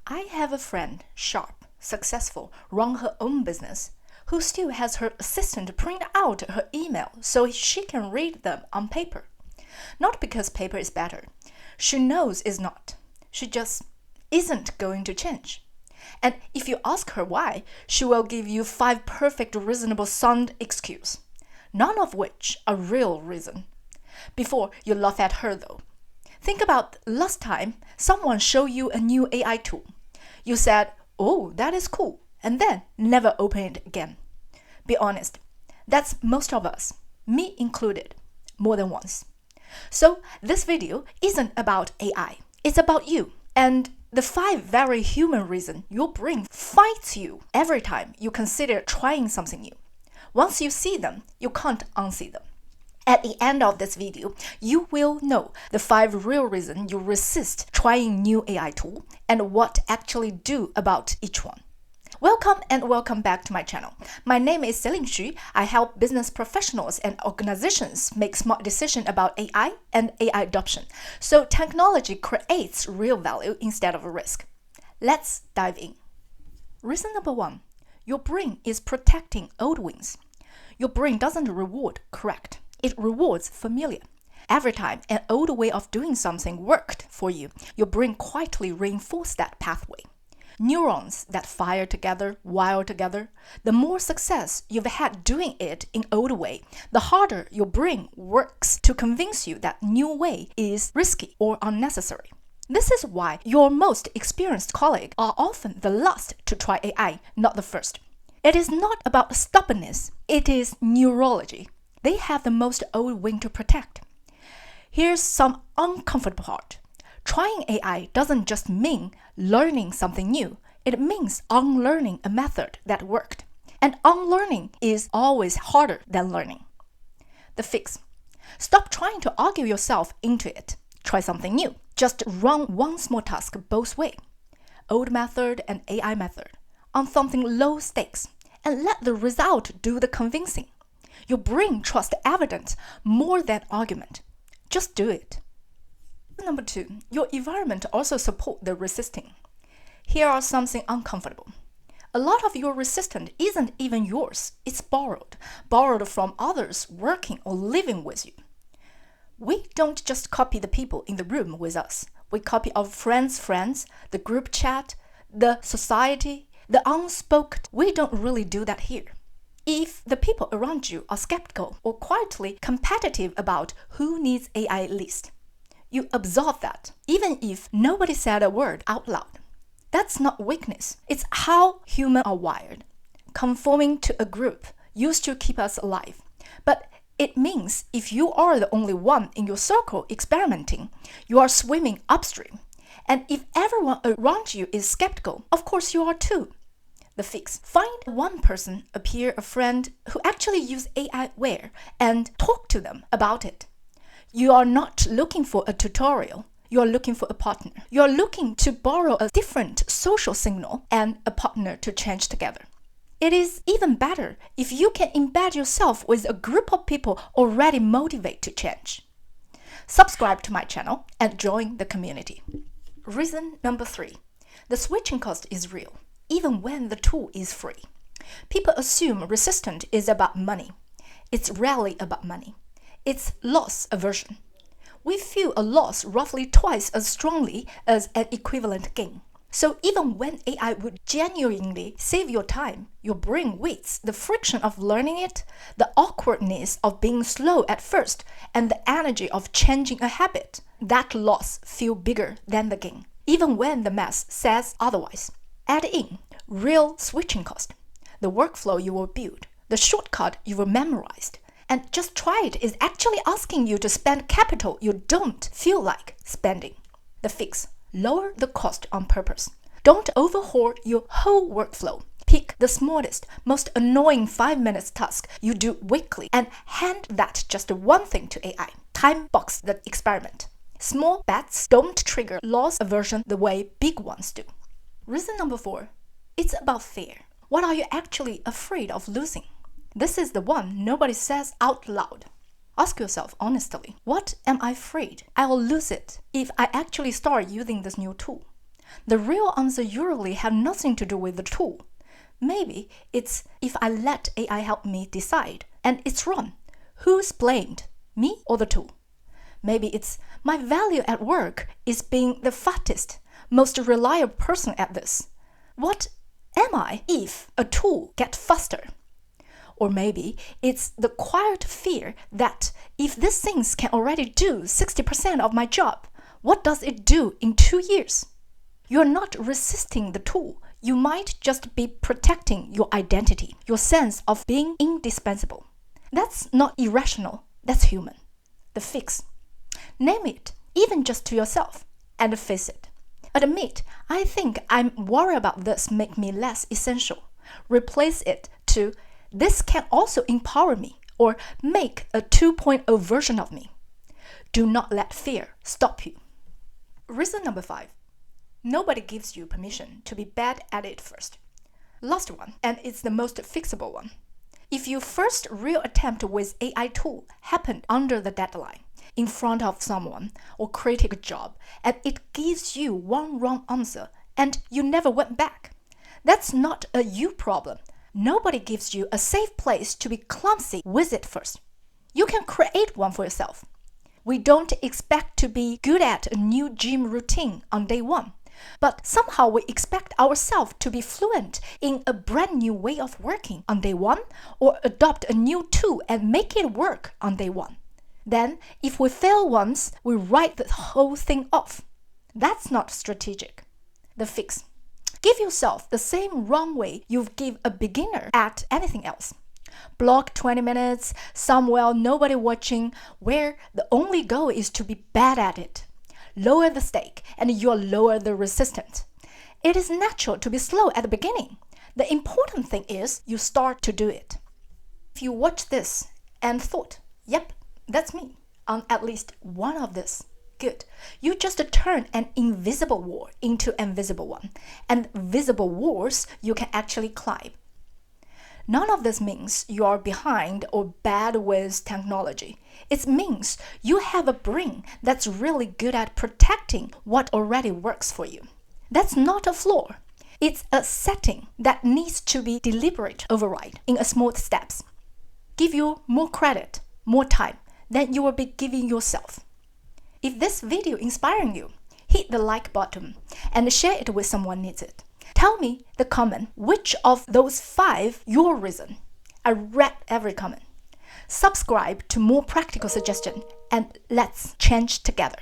I have a friend, sharp, successful, run her own business, who still has her assistant print out her email so she can read them on paper. Not because paper is better. She knows it's not. She just isn't going to change. And if you ask her why, she will give you 5 perfect reasonable sound excuses, none of which are real reason. Before you laugh at her though. Think about last time someone showed you a new AI tool. You said, "Oh, that is cool," and then never open it again. Be honest, that's most of us, me included, more than once. So this video isn't about AI, it's about you. And the 5 very human reasons your brain fights you every time you consider trying something new. Once you see them, you can't unsee them. At the end of this video, you will know the 5 real reasons you resist trying new AI tool and what actually do about each one. Welcome and welcome back to my channel. My name is Celine Xu. I help business professionals and organizations make smart decisions about AI and AI adoption, so technology creates real value instead of a risk. Let's dive in. Reason number 1. Your brain is protecting old wins. Your brain doesn't reward correct. It rewards familiar. Every time an old way of doing something worked for you, your brain quietly reinforced that pathway. Neurons that fire together, wire together. The more success you've had doing it in old way, the harder your brain works to convince you that new way is risky or unnecessary. This is why your most experienced colleagues are often the last to try AI, not the first. It is not about stubbornness, it is neurology. They have the most old wing to protect. Here's some uncomfortable part. Trying AI doesn't just mean learning something new. It means unlearning a method that worked. And unlearning is always harder than learning. The fix. Stop trying to argue yourself into it. Try something new. Just run one small task both ways. Old method and AI method. On something low stakes. And let the result do the convincing. Your brain trusts evidence more than argument. Just do it. Number 2, your environment also supports the resisting. Here are something uncomfortable. A lot of your resistance isn't even yours. It's borrowed from others working or living with you. We don't just copy the people in the room with us. We copy our friends' friends, the group chat, the society, the unspoken. We don't really do that here. If the people around you are skeptical or quietly competitive about who needs AI least, you absorb that, even if nobody said a word out loud. That's not weakness. It's how humans are wired. Conforming to a group used to keep us alive. But it means if you are the only one in your circle experimenting, you are swimming upstream. And if everyone around you is skeptical, of course you are too. The fix. Find one person, a peer, a friend, who actually use AI well and talk to them about it. You are not looking for a tutorial. You are looking for a partner. You are looking to borrow a different social signal and a partner to change together. It is even better if you can embed yourself with a group of people already motivated to change. Subscribe to my channel and join the community. Reason number 3. The switching cost is real, even when the tool is free. People assume resistance is about money. It's rarely about money. It's loss aversion. We feel a loss roughly twice as strongly as an equivalent gain. So even when AI would genuinely save your time, your brain weights the friction of learning it, the awkwardness of being slow at first, and the energy of changing a habit. That loss feels bigger than the gain, even when the math says otherwise. Add in real switching cost, the workflow you will build, the shortcut you will memorize. And just try it is actually asking you to spend capital you don't feel like spending. The fix. Lower the cost on purpose. Don't overhaul your whole workflow. Pick the smallest, most annoying 5-minute task you do weekly and hand that just one thing to AI. Time box the experiment. Small bets don't trigger loss aversion the way big ones do. Reason number 4. It's about fear. What are you actually afraid of losing? This is the one nobody says out loud. Ask yourself honestly, what am I afraid I will lose it if I actually start using this new tool? The real answer usually has nothing to do with the tool. Maybe it's if I let AI help me decide, and it's wrong. Who's blamed, me or the tool? Maybe it's my value at work is being the fastest, most reliable person at this. What am I if a tool gets faster? Or maybe it's the quiet fear that if these things can already do 60% of my job, what does it do in 2 years? You're not resisting the tool. You might just be protecting your identity, your sense of being indispensable. That's not irrational, that's human. The fix. Name it, even just to yourself, and face it. Admit, I think I'm worried about this make me less essential. Replace it to, this can also empower me, or make a 2.0 version of me. Do not let fear stop you. Reason number 5. Nobody gives you permission to be bad at it first. Last one, and it's the most fixable one. If your first real attempt with AI tool happened under the deadline, in front of someone or critical job, and it gives you one wrong answer, and you never went back, that's not a you problem. Nobody gives you a safe place to be clumsy with it first. You can create one for yourself. We don't expect to be good at a new gym routine on day one. But somehow we expect ourselves to be fluent in a brand new way of working on day one, or adopt a new tool and make it work on day one. Then, if we fail once, we write the whole thing off. That's not strategic. The fix. Give yourself the same runway you'd give a beginner at anything else. Block 20 minutes, somewhere nobody watching, where the only goal is to be bad at it. Lower the stake, and you'll lower the resistance. It is natural to be slow at the beginning. The important thing is you start to do it. If you watch this and thought, yep, that's me, on at least one of this, good. You just turn an invisible wall into an invisible one, and visible walls you can actually climb. None of this means you are behind or bad with technology. It means you have a brain that's really good at protecting what already works for you. That's not a flaw. It's a setting that needs to be deliberate override in a small steps. Give you more credit, more time than you will be giving yourself. If this video inspiring you, hit the like button and share it with someone needs it. Tell me the comment which of those 5 your reason. I read every comment. Subscribe to more practical suggestions and let's change together.